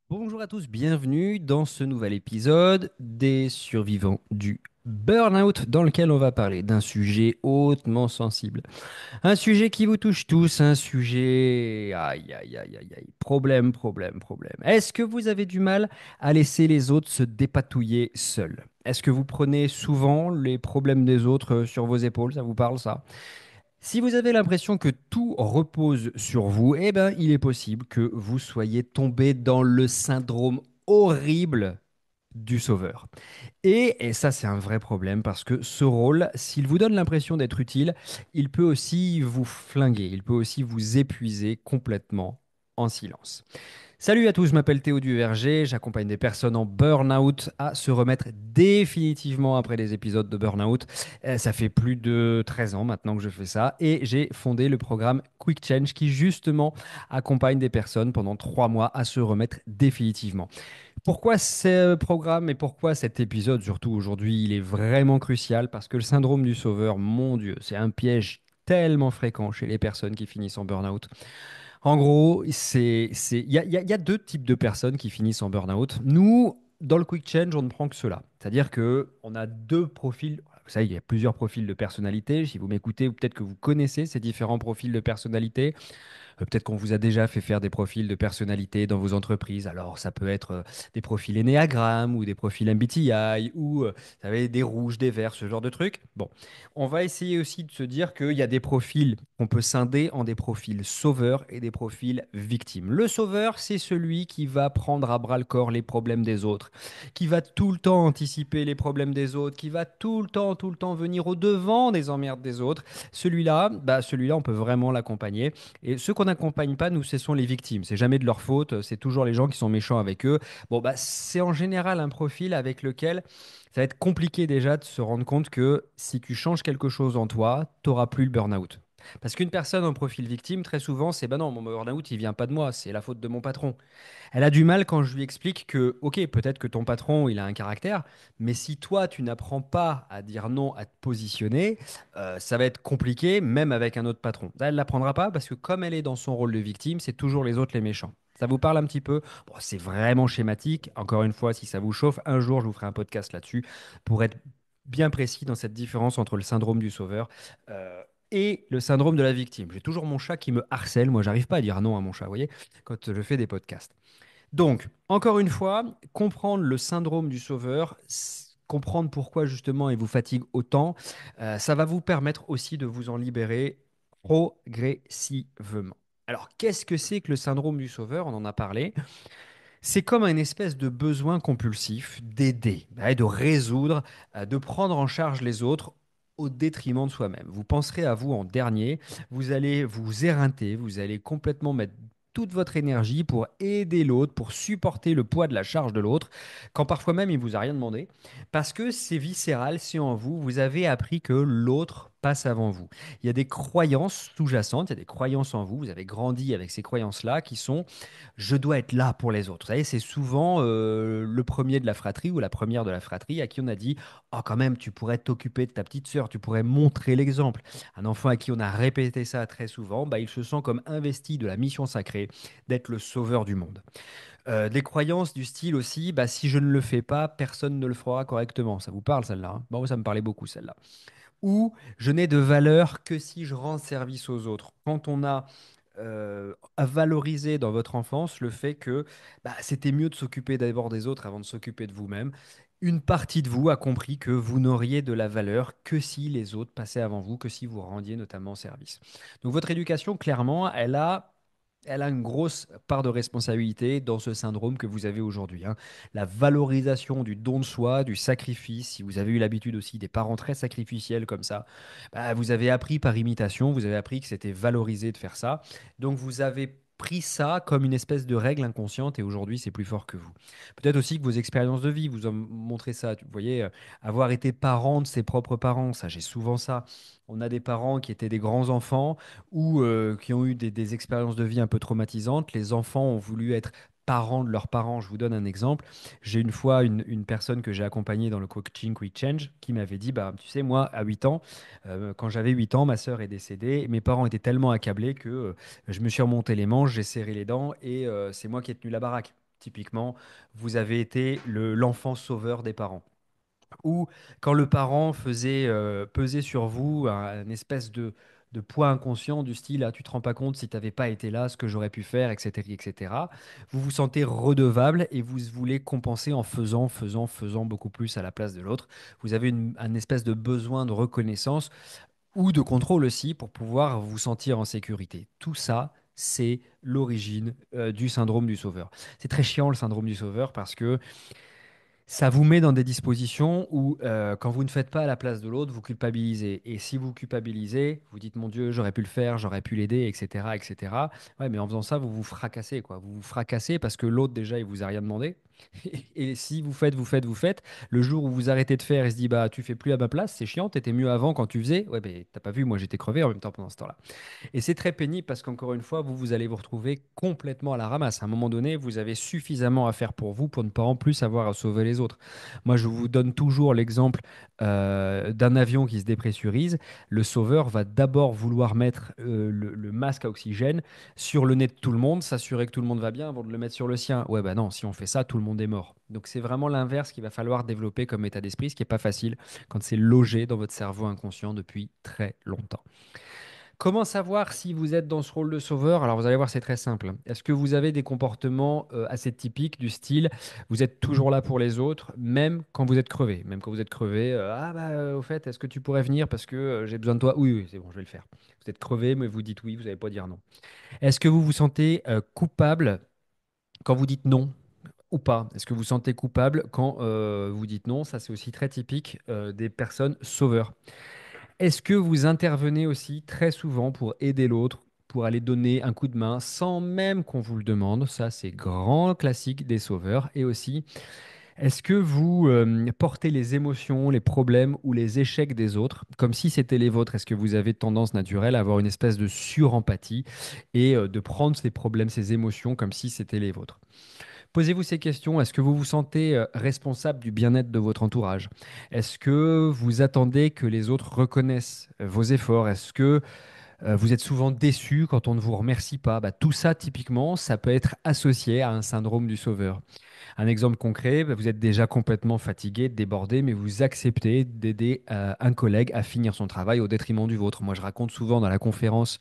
Bonjour à tous, bienvenue dans ce nouvel épisode des survivants du burn-out dans lequel on va parler d'un sujet hautement sensible. Un sujet qui vous touche tous, un sujet... Aïe, aïe, aïe, aïe, aïe. Problème, problème, problème. Est-ce que vous avez du mal à laisser les autres se dépatouiller seuls? Est-ce que vous prenez souvent les problèmes des autres sur vos épaules? Ça vous parle, ça? Si vous avez l'impression que tout repose sur vous, eh ben, il est possible que vous soyez tombé dans le syndrome horrible du sauveur. Et ça, c'est un vrai problème parce que ce rôle, s'il vous donne l'impression d'être utile, il peut aussi vous flinguer, il peut aussi vous épuiser complètement en silence. Salut à tous, je m'appelle Théo Duverger, j'accompagne des personnes en burn-out à se remettre définitivement après des épisodes de burn-out. Ça fait plus de 13 ans maintenant que je fais ça et j'ai fondé le programme Quick Change qui justement accompagne des personnes pendant 3 mois à se remettre définitivement. Pourquoi ce programme et pourquoi cet épisode, surtout aujourd'hui, il est vraiment crucial? Parce que le syndrome du sauveur, mon Dieu, c'est un piège tellement fréquent chez les personnes qui finissent en burn-out. En gros, il y a deux types de personnes qui finissent en burn-out. Nous, dans le Quick Change, on ne prend que cela. C'est-à-dire que on a deux profils. Vous savez, il y a plusieurs profils de personnalité. Si vous m'écoutez, peut-être que vous connaissez ces différents profils de personnalité. Peut-être qu'on vous a déjà fait faire des profils de personnalité dans vos entreprises. Alors, ça peut être des profils Enneagram ou des profils MBTI ou, vous savez, des rouges, des verts, ce genre de trucs. Bon, on va essayer aussi de se dire qu'il y a des profils qu'on peut scinder en des profils sauveurs et des profils victimes. Le sauveur, c'est celui qui va prendre à bras le corps les problèmes des autres, qui va tout le temps anticiper les problèmes des autres, qui va tout le temps venir au devant des emmerdes des autres. Celui-là, on peut vraiment l'accompagner. Et ceux qu'on n'accompagne pas, nous, ce sont les victimes. C'est jamais de leur faute, c'est toujours les gens qui sont méchants avec eux. Bon, bah, c'est en général un profil avec lequel ça va être compliqué déjà de se rendre compte que si tu changes quelque chose en toi, tu n'auras plus le burn-out. Parce qu'une personne en profil victime, très souvent, c'est bah non, mon burn-out, il vient pas de moi, c'est la faute de mon patron. Elle a du mal quand je lui explique que, ok, peut-être que ton patron, il a un caractère, mais si toi, tu n'apprends pas à dire non, à te positionner, ça va être compliqué, même avec un autre patron. Là, elle ne l'apprendra pas parce que comme elle est dans son rôle de victime, c'est toujours les autres les méchants. Ça vous parle un petit peu? Bon, c'est vraiment schématique. Encore une fois, si ça vous chauffe, un jour, je vous ferai un podcast là-dessus pour être bien précis dans cette différence entre le syndrome du sauveur euh, et le syndrome de la victime. J'ai toujours mon chat qui me harcèle. Moi, j'arrive pas à dire non à mon chat, vous voyez, quand je fais des podcasts. Donc, encore une fois, comprendre le syndrome du sauveur, comprendre pourquoi justement il vous fatigue autant, ça va vous permettre aussi de vous en libérer progressivement. Alors, qu'est-ce que c'est que le syndrome du sauveur? On en a parlé. C'est comme une espèce de besoin compulsif d'aider, ouais, de résoudre, de prendre en charge les autres au détriment de soi-même. Vous penserez à vous en dernier, vous allez vous éreinter, vous allez complètement mettre toute votre énergie pour aider l'autre, pour supporter le poids de la charge de l'autre, quand parfois même il vous a rien demandé, parce que c'est viscéral, c'est en vous, vous avez appris que l'autre passe avant vous. Il y a des croyances sous-jacentes, il y a des croyances en vous, vous avez grandi avec ces croyances-là qui sont je dois être là pour les autres. Vous savez, c'est souvent le premier de la fratrie ou la première de la fratrie à qui on a dit, oh quand même, tu pourrais t'occuper de ta petite sœur, tu pourrais montrer l'exemple. Un enfant à qui on a répété ça très souvent, bah, il se sent comme investi de la mission sacrée d'être le sauveur du monde. Des croyances du style aussi, bah, si je ne le fais pas, personne ne le fera correctement. Ça vous parle celle-là, hein? Bon, ça me parlait beaucoup celle-là. Ou je n'ai de valeur que si je rends service aux autres. Quand on a à valoriser dans votre enfance le fait que bah, c'était mieux de s'occuper d'abord des autres avant de s'occuper de vous-même. Une partie de vous a compris que vous n'auriez de la valeur que si les autres passaient avant vous, que si vous rendiez notamment service. Donc votre éducation, clairement, elle a une grosse part de responsabilité dans ce syndrome que vous avez aujourd'hui, hein. La valorisation du don de soi, du sacrifice, si vous avez eu l'habitude aussi des parents très sacrificiels comme ça, bah, vous avez appris par imitation, vous avez appris que c'était valorisé de faire ça. Donc vous avez pris ça comme une espèce de règle inconsciente et aujourd'hui c'est plus fort que vous. Peut-être aussi que vos expériences de vie vous ont montré ça. Vous voyez, avoir été parent de ses propres parents, ça j'ai souvent ça. On a des parents qui étaient des grands enfants ou qui ont eu des expériences de vie un peu traumatisantes. Les enfants ont voulu être parents de leurs parents. Je vous donne un exemple. J'ai une fois une personne que j'ai accompagnée dans le coaching Quick Change qui m'avait dit, bah, tu sais, moi, à 8 ans, quand j'avais 8 ans, ma sœur est décédée. Mes parents étaient tellement accablés que je me suis remonté les manches, j'ai serré les dents et c'est moi qui ai tenu la baraque. Typiquement, vous avez été l'enfant sauveur des parents. Ou quand le parent faisait peser sur vous un espèce de poids inconscient du style ah, tu te rends pas compte si tu n'avais pas été là, ce que j'aurais pu faire, etc., etc. Vous vous sentez redevable et vous voulez compenser en faisant beaucoup plus à la place de l'autre. Vous avez un espèce de besoin de reconnaissance ou de contrôle aussi pour pouvoir vous sentir en sécurité. Tout ça, c'est l'origine du syndrome du sauveur. C'est très chiant le syndrome du sauveur parce que ça vous met dans des dispositions où, quand vous ne faites pas à la place de l'autre, vous culpabilisez. Et si vous culpabilisez, vous dites, mon Dieu, j'aurais pu le faire, j'aurais pu l'aider, etc., etc. Ouais, mais en faisant ça, vous vous fracassez, quoi. Vous vous fracassez parce que l'autre, déjà, il vous a rien demandé. Et si vous faites, le jour où vous arrêtez de faire, il se dit, bah, tu fais plus à ma place, c'est chiant, t'étais mieux avant quand tu faisais. Ouais, mais t'as pas vu, moi, j'étais crevé en même temps pendant ce temps-là. Et c'est très pénible parce qu'encore une fois, vous allez vous retrouver complètement à la ramasse. À un moment donné, vous avez suffisamment à faire pour vous pour ne pas en plus avoir à sauver les autres. Moi, je vous donne toujours l'exemple d'un avion qui se dépressurise. Le sauveur va d'abord vouloir mettre le masque à oxygène sur le nez de tout le monde, s'assurer que tout le monde va bien avant de le mettre sur le sien. Ouais, bah non, si on fait ça, tout le monde est mort. Donc c'est vraiment l'inverse qu'il va falloir développer comme état d'esprit, ce qui n'est pas facile quand c'est logé dans votre cerveau inconscient depuis très longtemps. Comment savoir si vous êtes dans ce rôle de sauveur? Alors vous allez voir, c'est très simple. Est-ce que vous avez des comportements assez typiques du style, vous êtes toujours là pour les autres, même quand vous êtes crevé? Même quand vous êtes crevé, ah bah au fait, est-ce que tu pourrais venir parce que j'ai besoin de toi? Oui, oui, c'est bon, je vais le faire. Vous êtes crevé, mais vous dites oui, vous n'allez pas dire non. Est-ce que vous vous sentez coupable quand vous dites non? Ou pas? Est-ce que vous vous sentez coupable quand vous dites non? Ça, c'est aussi très typique des personnes sauveurs. Est-ce que vous intervenez aussi très souvent pour aider l'autre, pour aller donner un coup de main sans même qu'on vous le demande? Ça, c'est grand classique des sauveurs. Et aussi, est-ce que vous portez les émotions, les problèmes ou les échecs des autres comme si c'était les vôtres? Est-ce que vous avez tendance naturelle à avoir une espèce de surempathie et de prendre ces problèmes, ces émotions comme si c'était les vôtres? Posez-vous ces questions. Est-ce que vous vous sentez responsable du bien-être de votre entourage? Est-ce que vous attendez que les autres reconnaissent vos efforts? Est-ce que vous êtes souvent déçu quand on ne vous remercie pas? Bah, tout ça, typiquement, ça peut être associé à un syndrome du sauveur. Un exemple concret, bah, vous êtes déjà complètement fatigué, débordé, mais vous acceptez d'aider un collègue à finir son travail au détriment du vôtre. Moi, je raconte souvent dans la conférence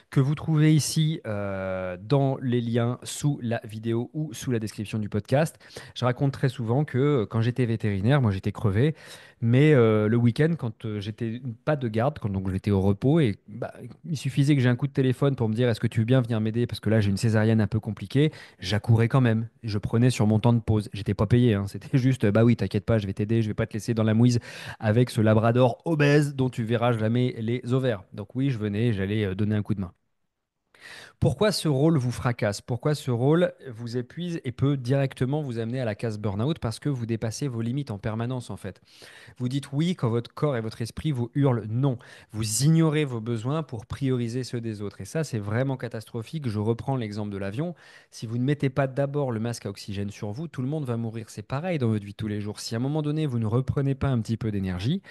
que vous trouvez ici dans les liens sous la vidéo ou sous la description du podcast. Je raconte très souvent que quand j'étais vétérinaire, moi j'étais crevé, mais le week-end, quand j'étais pas de garde, quand donc j'étais au repos, et bah, il suffisait que j'ai un coup de téléphone pour me dire est-ce que tu veux bien venir m'aider parce que là j'ai une césarienne un peu compliquée, j'accourais quand même. Je prenais sur mon temps de pause. J'étais pas payé, hein. C'était juste bah oui, t'inquiète pas, je vais t'aider, je vais pas te laisser dans la mouise avec ce labrador obèse dont tu verras jamais les ovaires. Donc oui, je venais, j'allais donner un coup de main. Pourquoi ce rôle vous fracasse? Pourquoi ce rôle vous épuise et peut directement vous amener à la case burn-out? Parce que vous dépassez vos limites en permanence, en fait. Vous dites oui quand votre corps et votre esprit vous hurlent non. Vous ignorez vos besoins pour prioriser ceux des autres. Et ça, c'est vraiment catastrophique. Je reprends l'exemple de l'avion. Si vous ne mettez pas d'abord le masque à oxygène sur vous, tout le monde va mourir. C'est pareil dans votre vie de tous les jours. Si à un moment donné, vous ne reprenez pas un petit peu d'énergie,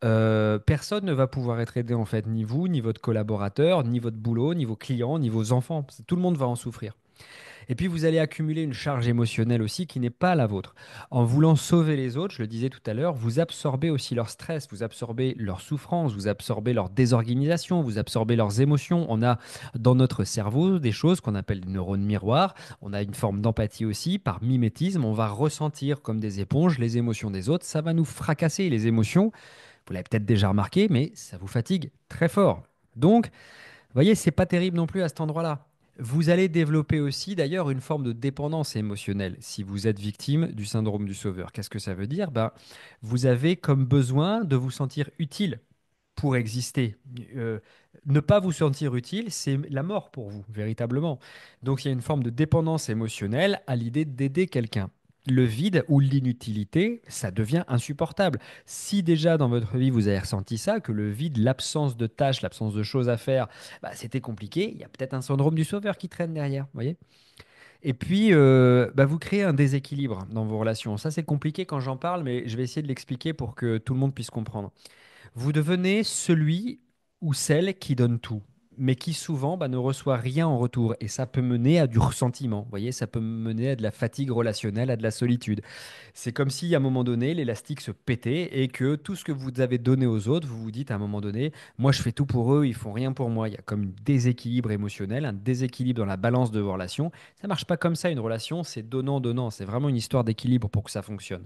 personne ne va pouvoir être aidé en fait, ni vous, ni votre collaborateur, ni votre boulot, ni vos clients, ni vos enfants. Tout le monde va en souffrir. Et puis vous allez accumuler une charge émotionnelle aussi qui n'est pas la vôtre. En voulant sauver les autres, je le disais tout à l'heure, vous absorbez aussi leur stress, vous absorbez leur souffrance, vous absorbez leur désorganisation, vous absorbez leurs émotions. On a dans notre cerveau des choses qu'on appelle des neurones miroirs. On a une forme d'empathie aussi. Par mimétisme, on va ressentir comme des éponges les émotions des autres. Ça va nous fracasser les émotions. Vous l'avez peut-être déjà remarqué, mais ça vous fatigue très fort. Donc, vous voyez, c'est pas terrible non plus à cet endroit-là. Vous allez développer aussi d'ailleurs une forme de dépendance émotionnelle si vous êtes victime du syndrome du sauveur. Qu'est-ce que ça veut dire? Ben, vous avez comme besoin de vous sentir utile pour exister. Euh, Ne pas vous sentir utile, c'est la mort pour vous, véritablement. Donc il y a une forme de dépendance émotionnelle à l'idée d'aider quelqu'un. Le vide ou l'inutilité, ça devient insupportable. Si déjà dans votre vie vous avez ressenti ça, que le vide, l'absence de tâches, l'absence de choses à faire, bah, c'était compliqué, il y a peut-être un syndrome du sauveur qui traîne derrière, vous voyez? Et puis, bah, vous créez un déséquilibre dans vos relations. Ça, c'est compliqué quand j'en parle, mais je vais essayer de l'expliquer pour que tout le monde puisse comprendre. Vous devenez celui ou celle qui donne tout. mais qui souvent ne reçoit rien en retour. Et ça peut mener à du ressentiment. Vous voyez, ça peut mener à de la fatigue relationnelle, à de la solitude. C'est comme si à un moment donné, l'élastique se pétait et que tout ce que vous avez donné aux autres, vous vous dites à un moment donné, moi je fais tout pour eux, ils font rien pour moi. Il y a comme un déséquilibre émotionnel, un déséquilibre dans la balance de vos relations. Ça marche pas comme ça une relation, c'est donnant-donnant. C'est vraiment une histoire d'équilibre pour que ça fonctionne.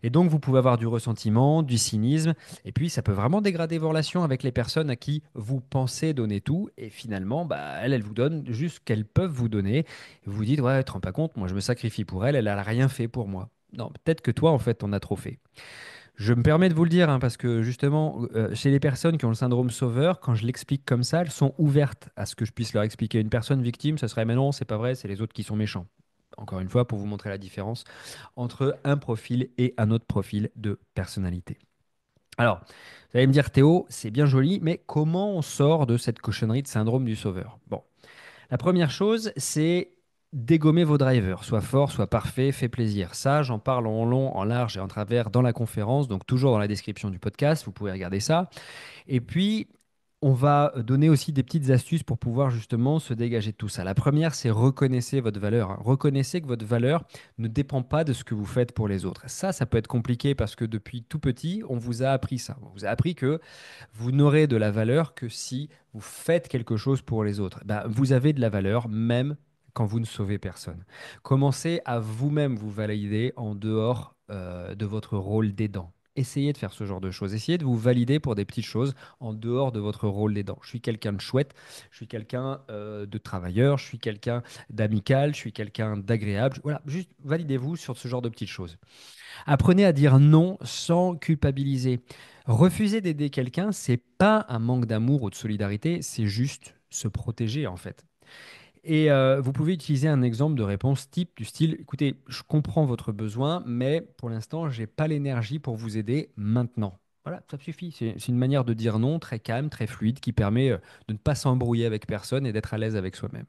Et donc, vous pouvez avoir du ressentiment, du cynisme, et puis ça peut vraiment dégrader vos relations avec les personnes à qui vous pensez donner tout, et finalement, elles vous donnent juste ce qu'elles peuvent vous donner. Et vous vous dites, ouais, tu te rends pas compte, moi je me sacrifie pour elle, elle a rien fait pour moi. Non, peut-être que toi, en fait, t'en as trop fait. Je me permets de vous le dire, hein, parce que justement, chez les personnes qui ont le syndrome sauveur, quand je l'explique comme ça, elles sont ouvertes à ce que je puisse leur expliquer. Une personne victime, ça serait, mais non, c'est pas vrai, c'est les autres qui sont méchants. Encore une fois, pour vous montrer la différence entre un profil et un autre profil de personnalité. Alors, vous allez me dire, Théo, c'est bien joli, mais comment on sort de cette cochonnerie de syndrome du sauveur? Bon, la première chose, c'est dégommer vos drivers. Soit fort, soit parfait, fait plaisir. Ça, j'en parle en long, en large et en travers dans la conférence, donc toujours dans la description du podcast, vous pouvez regarder ça. Et puis, on va donner aussi des petites astuces pour pouvoir justement se dégager de tout ça. La première, c'est reconnaissez votre valeur, hein. Reconnaissez que votre valeur ne dépend pas de ce que vous faites pour les autres. Ça peut être compliqué parce que depuis tout petit, on vous a appris ça. On vous a appris que vous n'aurez de la valeur que si vous faites quelque chose pour les autres. Ben, vous avez de la valeur même quand vous ne sauvez personne. Commencez à vous-même vous valider en dehors de votre rôle d'aidant. Essayez de faire ce genre de choses. Essayez de vous valider pour des petites choses en dehors de votre rôle d'aidant. Je suis quelqu'un de chouette, je suis quelqu'un de travailleur, je suis quelqu'un d'amical, je suis quelqu'un d'agréable. Voilà, juste validez-vous sur ce genre de petites choses. Apprenez à dire non sans culpabiliser. Refuser d'aider quelqu'un, c'est pas un manque d'amour ou de solidarité, c'est juste se protéger en fait. Et vous pouvez utiliser un exemple de réponse type du style, écoutez, je comprends votre besoin, mais pour l'instant, j'ai pas l'énergie pour vous aider maintenant. Voilà, ça suffit. C'est une manière de dire non très calme, très fluide, qui permet de ne pas s'embrouiller avec personne et d'être à l'aise avec soi-même.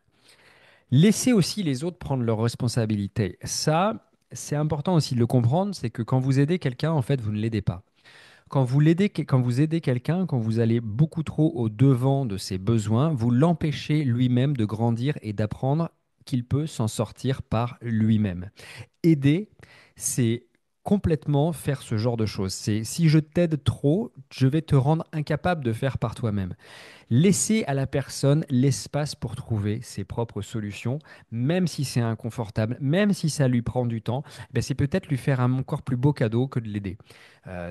Laissez aussi les autres prendre leurs responsabilités. Ça, c'est important aussi de le comprendre, c'est que quand vous aidez quelqu'un, en fait, vous ne l'aidez pas. Quand vous aidez quelqu'un, quand vous allez beaucoup trop au devant de ses besoins, vous l'empêchez lui-même de grandir et d'apprendre qu'il peut s'en sortir par lui-même. Aider, c'est complètement faire ce genre de choses. C'est si je t'aide trop, je vais te rendre incapable de faire par toi-même. Laisser à la personne l'espace pour trouver ses propres solutions, même si c'est inconfortable, même si ça lui prend du temps, ben c'est peut-être lui faire un encore plus beau cadeau que de l'aider.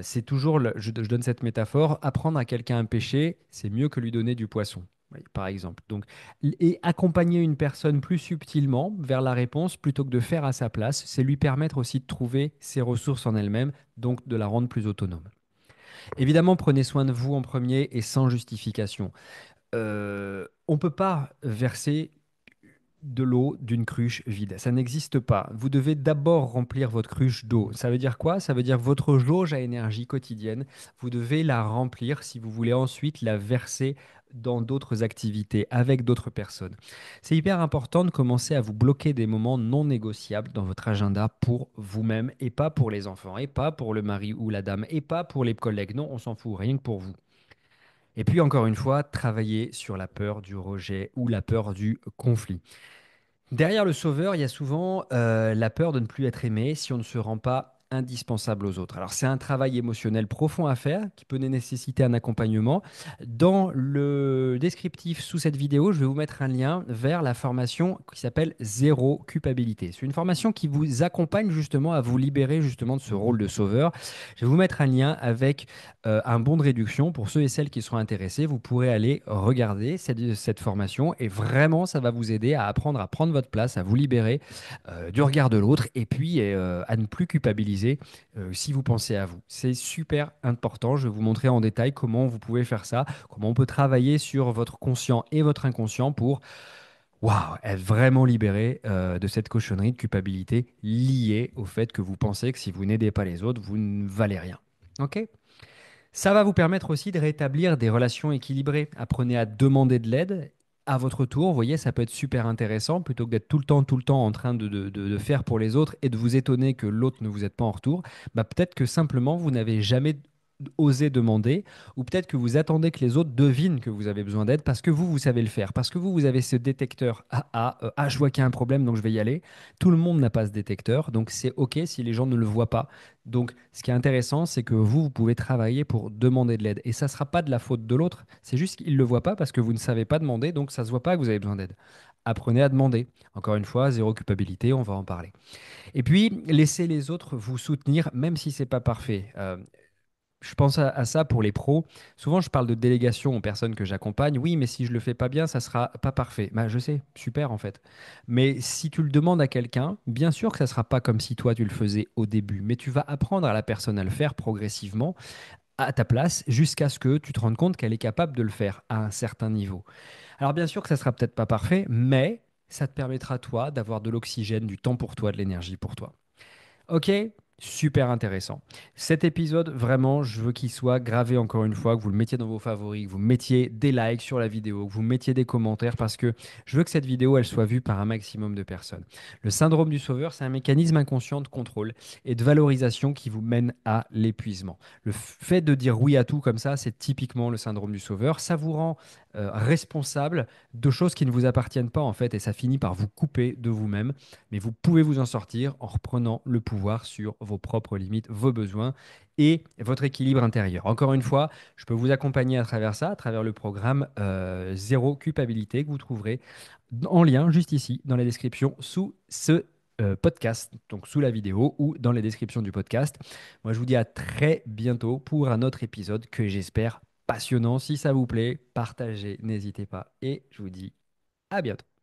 C'est toujours, je donne cette métaphore, apprendre à quelqu'un un pêcher, c'est mieux que lui donner du poisson. Oui, par exemple. Donc, et accompagner une personne plus subtilement vers la réponse plutôt que de faire à sa place, c'est lui permettre aussi de trouver ses ressources en elle-même, donc de la rendre plus autonome. Évidemment, prenez soin de vous en premier et sans justification. On ne peut pas verser de l'eau d'une cruche vide. Ça n'existe pas. Vous devez d'abord remplir votre cruche d'eau. Ça veut dire quoi? Ça veut dire votre jauge à énergie quotidienne. Vous devez la remplir si vous voulez ensuite la verser dans d'autres activités avec d'autres personnes. C'est hyper important de commencer à vous bloquer des moments non négociables dans votre agenda pour vous-même et pas pour les enfants et pas pour le mari ou la dame et pas pour les collègues. Non, on s'en fout, rien que pour vous. Et puis encore une fois, travailler sur la peur du rejet ou la peur du conflit. Derrière le sauveur, il y a souvent la peur de ne plus être aimé si on ne se rend pas indispensable aux autres. Alors c'est un travail émotionnel profond à faire qui peut nécessiter un accompagnement. Dans le descriptif sous cette vidéo, je vais vous mettre un lien vers la formation qui s'appelle Zéro culpabilité. C'est une formation qui vous accompagne justement à vous libérer justement de ce rôle de sauveur. Je vais vous mettre un lien avec un bon de réduction pour ceux et celles qui seront intéressés. Vous pourrez aller regarder cette formation et vraiment, ça va vous aider à apprendre à prendre votre place, à vous libérer du regard de l'autre et puis à ne plus culpabiliser si vous pensez à vous. C'est super important. Je vais vous montrer en détail comment vous pouvez faire ça, comment on peut travailler sur votre conscient et votre inconscient pour être vraiment libéré de cette cochonnerie de culpabilité liée au fait que vous pensez que si vous n'aidez pas les autres, vous ne valez rien. Ok? Ça va vous permettre aussi de rétablir des relations équilibrées. Apprenez à demander de l'aide à votre tour. Vous voyez, ça peut être super intéressant plutôt que d'être tout le temps en train de faire pour les autres et de vous étonner que l'autre ne vous aide pas en retour. Bah, peut-être que simplement vous n'avez jamais osez demander, ou peut-être que vous attendez que les autres devinent que vous avez besoin d'aide parce que vous savez le faire, parce que vous avez ce détecteur. Je vois qu'il y a un problème, donc je vais y aller. Tout le monde n'a pas ce détecteur, donc c'est OK si les gens ne le voient pas. Donc, ce qui est intéressant, c'est que vous pouvez travailler pour demander de l'aide. Et ça ne sera pas de la faute de l'autre, c'est juste qu'il ne le voit pas parce que vous ne savez pas demander, donc ça ne se voit pas que vous avez besoin d'aide. Apprenez à demander. Encore une fois, zéro culpabilité, on va en parler. Et puis, laissez les autres vous soutenir, même si c'est pas parfait. Je pense à ça pour les pros. Souvent, je parle de délégation aux personnes que j'accompagne. Oui, mais si je le fais pas bien, ça sera pas parfait. Bah, je sais, super en fait. Mais si tu le demandes à quelqu'un, bien sûr que ça sera pas comme si toi tu le faisais au début, mais tu vas apprendre à la personne à le faire progressivement à ta place jusqu'à ce que tu te rendes compte qu'elle est capable de le faire à un certain niveau. Alors bien sûr que ça sera peut-être pas parfait, mais ça te permettra toi d'avoir de l'oxygène, du temps pour toi, de l'énergie pour toi. Ok, super intéressant. Cet épisode, vraiment, je veux qu'il soit gravé encore une fois, que vous le mettiez dans vos favoris, que vous mettiez des likes sur la vidéo, que vous mettiez des commentaires, parce que je veux que cette vidéo, elle soit vue par un maximum de personnes. Le syndrome du sauveur, c'est un mécanisme inconscient de contrôle et de valorisation qui vous mène à l'épuisement. Le fait de dire oui à tout comme ça, c'est typiquement le syndrome du sauveur. Ça vous rend responsable de choses qui ne vous appartiennent pas en fait, et ça finit par vous couper de vous-même, mais vous pouvez vous en sortir en reprenant le pouvoir sur vos propres limites, vos besoins et votre équilibre intérieur. Encore une fois, je peux vous accompagner à travers ça, à travers le programme Zéro Culpabilité que vous trouverez en lien juste ici dans la description sous ce podcast, donc sous la vidéo ou dans les descriptions du podcast. Moi, je vous dis à très bientôt pour un autre épisode que j'espère passionnant. Si ça vous plaît, partagez, n'hésitez pas. Et je vous dis à bientôt.